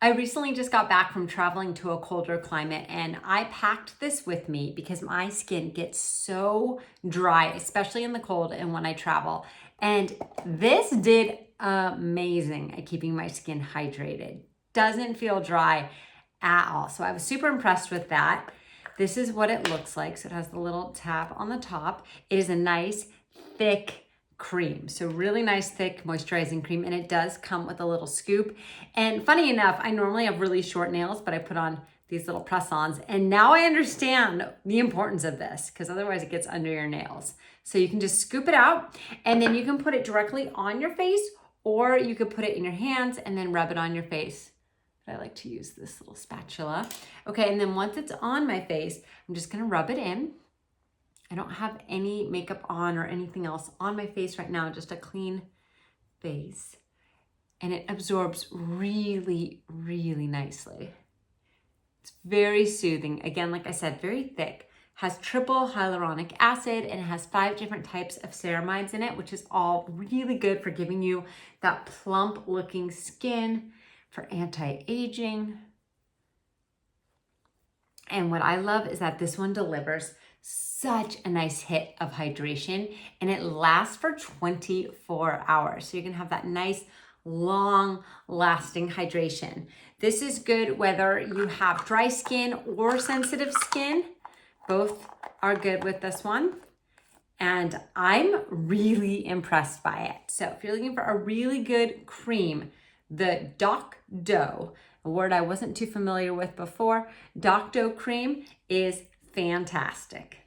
I recently just got back from traveling to a colder climate and I packed this with me because my skin gets so dry, especially in the cold and when I travel. And this did amazing at keeping my skin hydrated. Doesn't feel dry at all. So I was super impressed with that. This is what it looks like. So it has the little tab on the top. It is a nice, thick cream. So really nice, thick moisturizing cream. And it does come with a little scoop. And funny enough, I normally have really short nails, but I put on these little press-ons. And now I understand the importance of this because otherwise it gets under your nails. So you can just scoop it out and then you can put it directly on your face, or you could put it in your hands and then rub it on your face. But I like to use this little spatula. Okay, and then once it's on my face, I'm just gonna rub it in. I don't have any makeup on or anything else on my face right now, just a clean face. And it absorbs really, really nicely. It's very soothing. Again, like I said, very thick. Has triple hyaluronic acid and it has 5 different types of ceramides in it, which is all really good for giving you that plump looking skin, for anti-aging. And what I love is that this one delivers such a nice hit of hydration and it lasts for 24 hours. So you can have that nice, long lasting hydration. This is good whether you have dry skin or sensitive skin. Both are good with this one. And I'm really impressed by it. So if you're looking for a really good cream, the Dokdo, a word I wasn't too familiar with before, Dokdo Cream is fantastic.